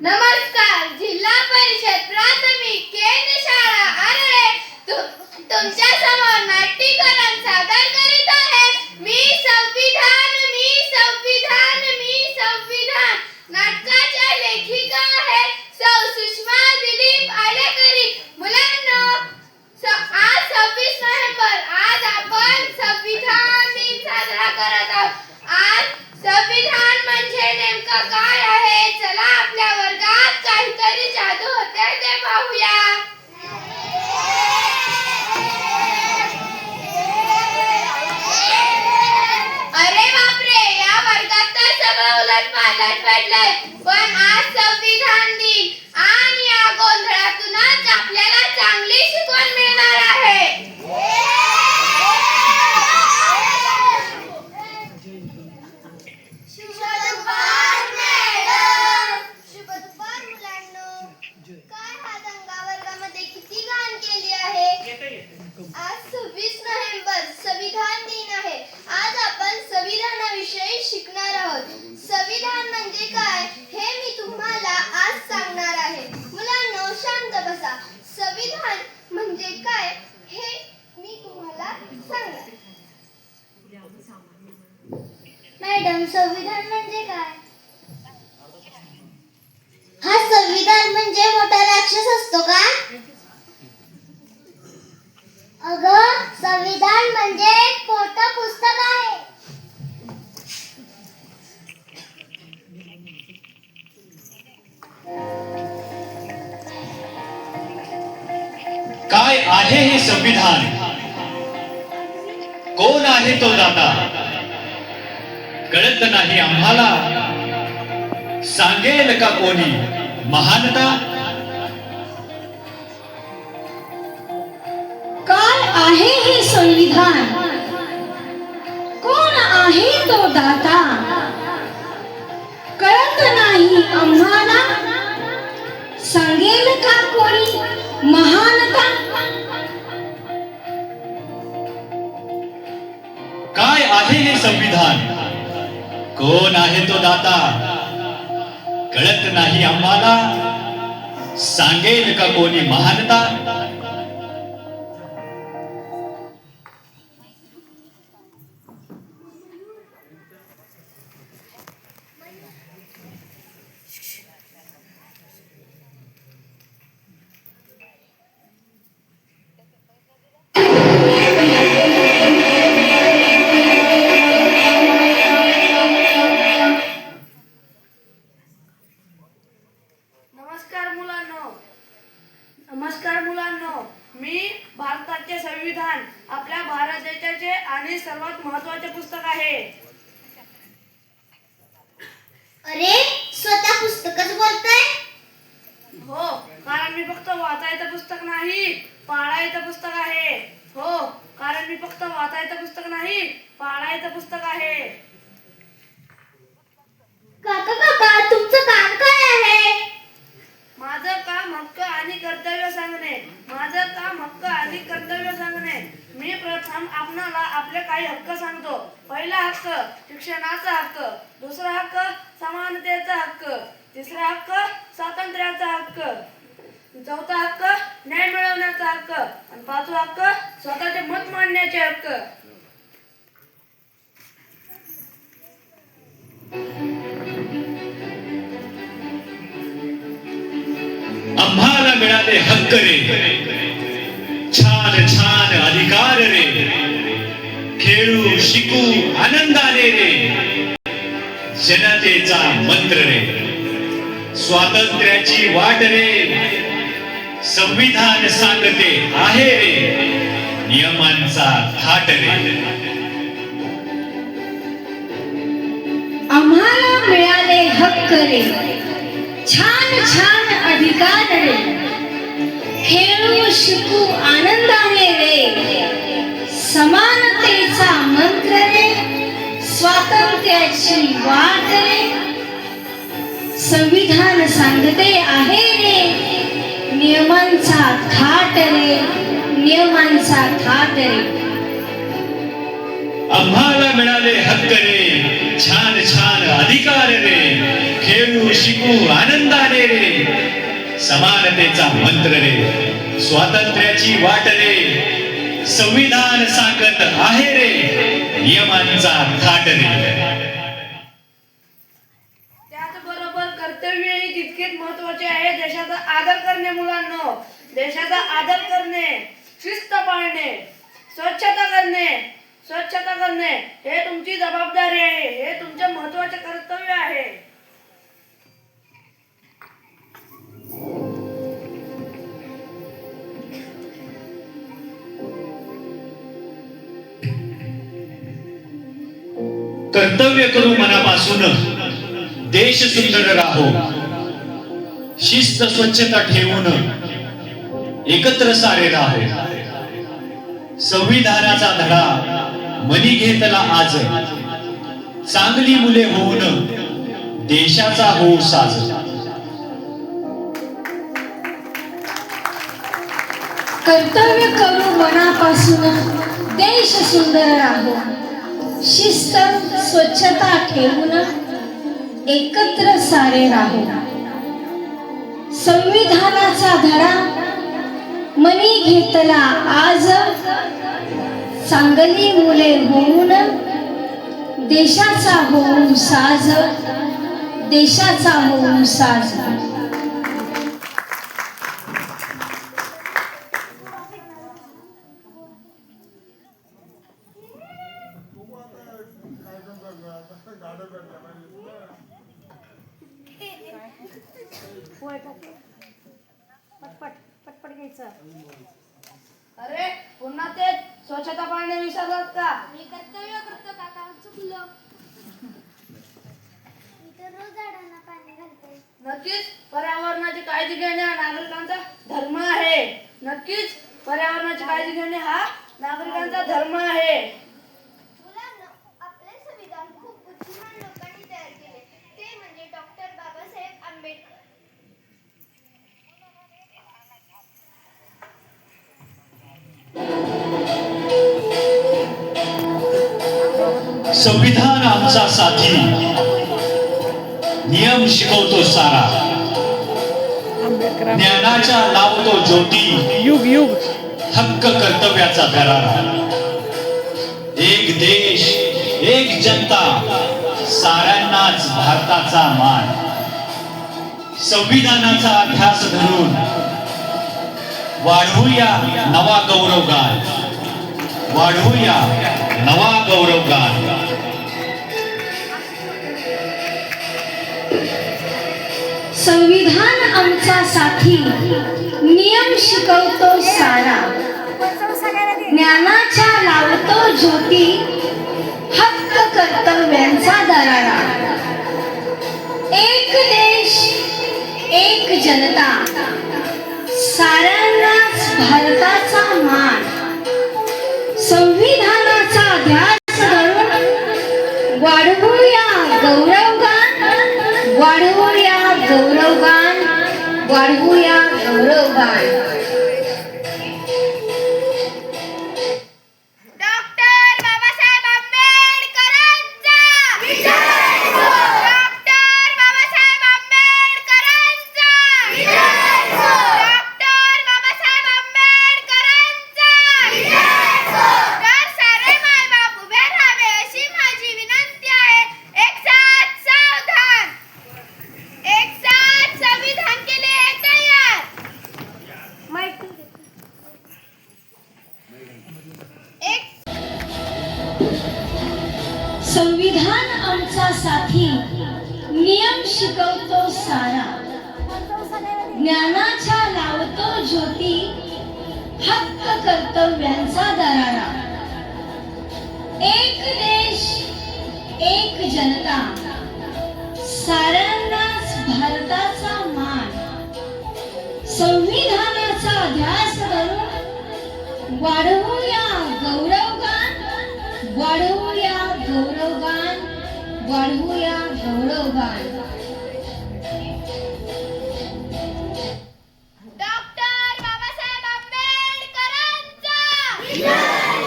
नमस्कार. जिल्हा परिषद प्राथमिक केंद्र शाळा आरळे तुमच्या समोर नाट्यकरण सादर करीत आहे. मी संविधान, मी संविधान, मी संविधान. नाटकाच्या लेखिका आहे सौ सुषमा दिलीप आलेकरी. मुलांनो, आज 26 नोव्हेंबर, आज आपण संविधान दिन साजरा करत आहोत. आज संविधान म्हणजे नेमकं काय आहे? चला आपल्या वर्गात काहीतरी जादू होते ते पाहूया. अरे बापरे, या वर्गात तर सगळं उलटपालट पडलंय. पण आज संविधान दिन आणि या गोंधळातूनच आपल्याला चांगली शिकवण मिळणार आहे. आज 26 नोव्हेंबर संविधान दिन आहे. आज आपण संविधानाविषयी शिकणार आहोत. संविधान म्हणजे काय हे मी तुम्हाला आज सांगणार आहे. मुलांनो, शांत बसा. संविधान म्हणजे काय हे मी तुम्हाला सांगणार. मॅडम, संविधान म्हणजे काय? हा संविधान म्हणजे मोठा राक्षस असतो का? अगं, संविधान म्हणजे एक मोठं पुस्तक आहे. काय आहे हे संविधान? कोण आहे तो दाता? कळत नाही आम्हाला. सांगेल का कोणी महानता? आहे हे संविधान, कोण आहे तो दाता? कळत नाही आम्हाला. सांगेल का कोणी महानता? काय आहे हे संविधान? कोण आहे तो दाता? कळत नाही आम्हाला. सांगेल का कोणी महानता? नमस्कार मुलांनो, मी भारताचे संविधान आपल्या भारत देशाचे आणि सर्वात महत्त्वाचे पुस्तक आहे. अरे, स्वतः पुस्तकच बोलताय? हो, कारण मी फक्त वाचायचं पुस्तक नाही, पाळायचं पुस्तक आहे. हो, कारण मी फक्त वाचायचं पुस्तक नाही, पाळायचं पुस्तक आहे. काका काका, तुमचं काम काय आहे? माझं काम हक्क आणि कर्तव्य सांगणे. माझं काम हक्क आणि कर्तव्य सांगणे. मी प्रथम आपणाला आपले काही हक्क सांगतो. पहिला हक्क शिक्षणाचा हक्क, दुसरा हक्क समानतेचा हक्क, तिसरा हक्क स्वातंत्र्याचा हक्क, चौथा हक्क न्याय मिळवण्याचा हक्क आणि पाचवा हक्क स्वतःचे मत मांडण्याचे हक्क. आम्हाला मिळाले हक्क रे, छान छान अधिकार रे. खेळू शिकू आनंदाने रे. जनतेचा मंत्र रे. स्वातंत्र्याची वाट रे. संविधान सांगते आहे रे. नियमांचा थाट रे. आम्हाला मिळाले हक्क रे, छान छान अधिकार रे. खेळू शिकू आनंदाने रे. समानतेचा मंत्र रे. स्वातंत्र्याची वाट रे. संविधान सांगते आहे रे. नियमांचा थाट रे. नियमांचा थाट रे. आम्हाला मिळाले हक्क रे, छान छान अधिकार रे. खेळू शिकू आनंदाने रे, समानतेचा मंत्र रे, स्वातंत्र्याची वाट रे, संविधान सांगत आहे रे, नियमांचा थाट रे. त्याचबरोबर कर्तव्यही तितकेच महत्वाचे आहे. देशाचा आदर करणे मुलांनो, देशाचा आदर करणे, शिस्त पाळणे, स्वच्छता करणे हे तुमची जबाबदारी आहे. हे तुमचे महत्वाचे कर्तव्य आहे. कर्तव्य करू मनापासून, देश सुंदर राहो, शिस्त स्वच्छता ठेवून एकत्र सारे राहो. संविधानाचा धडा मनी घेतला आज, चांगली मुले होऊन देशाचा हो साज. कर्तव्य करू मनापासून, देश सुंदर राहो, शिस्त स्वच्छता ठेवून एकत्र सारे राहो. संविधानाचा धडा मनी घेतला आज, चांगली मुले होऊन देशाचा होऊ साज, देशाचा होऊ साज. अरे पुन्हा ते स्वच्छता पाळणे विसरलात का? मी कर्तव्य करतो काका, चुकलो. मी तर रोज झाडांना पाणी घालते. नक्कीच पर्यावरणाची काळजी घेणे हा नागरिकांचा धर्म आहे. नक्कीच पर्यावरणाची काळजी घेणे हा नागरिकांचा धर्म आहे. मुलांनो, आपले संविधान खूप बुद्धिमान लोकांनी तयार केले. ते म्हणजे डॉक्टर बाबासाहेब आंबेडकर. संविधान आमचा साथी, नियम शिकवतो सारा, ज्ञानाच्या लावतो ज्योती, युग युग हक्क कर्तव्याचा करारा. एक देश एक जनता, साऱ्यांनाच भारताचा मान. संविधानाचा अध्यास धरून वाढवूया नवा गौरवगान, वाढवूया नवा गौरवगान. संविधान आमचा साथी, नियम शिकवतो सारा, ज्ञानाच्या लावतो ज्योती, हक्क कर्तव्यांचा दरारा. एक देश एक जनता, साऱ्यांनाच भारताचा मान. संविधानाचा ध्यास धरून वाढवूया गौरवगान, वाढवूया गौरवगान, वाढवूया गौरवगान. डॉक्टर बाबासाहेब आंबेडकरांचा विजय हो. डॉक्टर बाबासाहेब आंबेडकरांचा विजय हो. डॉक्टर बाबासाहेब आंबेडकरांचा विजय हो. तर सारे मायबाप उभे राहावे अशी माझी विनंती आहे. एक साथ सावधान, एक साथ संविधान केले तयार. एक संविधान आमचा साथी, नियम शिकवतो सारा, ज्ञानाच्या लावतो ज्योती, हक्क कर्तव्यांचा दरारा. एक देश एक जनता, साऱ्यांनाच भारताचा मान. संविधानाचा ध्यास धरून वाढवूया गौरवगान, वाढवूया गौरवगान, वाढवूया गौरवगान. डॉक्टर बाबासाहेब आंबेडकरांचा विजय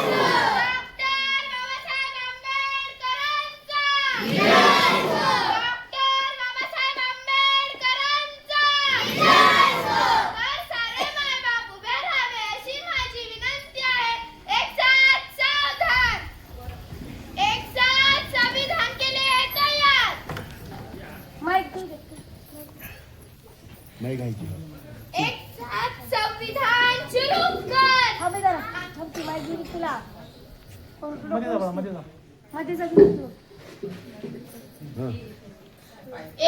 हो. डॉक्टर बाबासाहेब आंबेडकरांचा विजय हो. डॉक्टर बाबासाहेब आंबेडकरांचा एक साथ संविधान शुरू कर.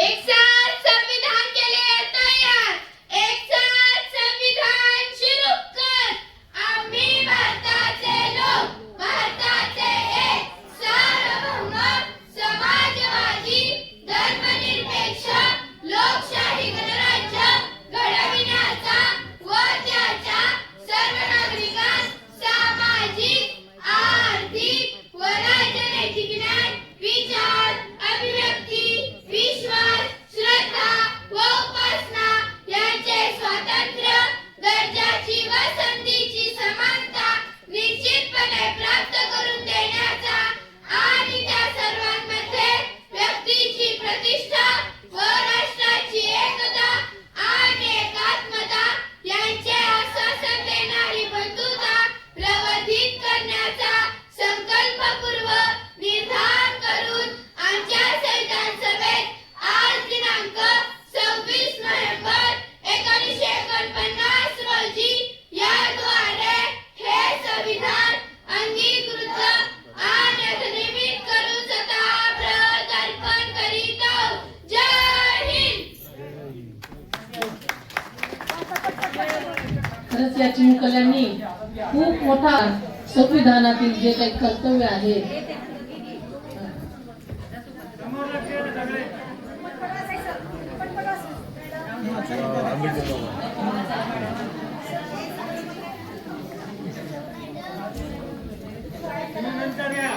एक साथ संविधान के लिए तैयार. एक साथ संविधान शुरू कर. आम्ही भारताचे लोक, भारताचे एक सार्वभौम समाजवादी धर्मनिरपेक्ष लोकशाही गणराज्य घडविण्याचा व त्याच्या सर्व नागरिकांस सामाजिक, आर्थिक व राजनैतिक न्याय, विचार, अभिव्यक्ती, विश्वास, श्रद्धा व उपासना यांचे स्वातंत्र्य, दर्जाची व संधीची समानता निश्चितपणे प्राप्त करून देण्याचा आणि त्या सर्वांमध्ये व्यक्तीची प्रतिष्ठा व राष्ट्राची एकता आणि एकात्मता यांचे आश्वासन देणारी बंधुता प्रवर्धित करण्याचा संकल्पपूर्वक निर्धार करून आमच्या संविधान सभेत आज दिनांक 26 नोव्हेंबर 1949 रोजी याद्वारे हे संविधान अंगीकृत आणि अधिनियमित करून स्वतः प्रत्यर्पण करीत आहोत. जय हिंद. खरंच या चिमुकल्यांनी खूप मोठा संविधानातील जे काही कर्तव्य आहे नंतर या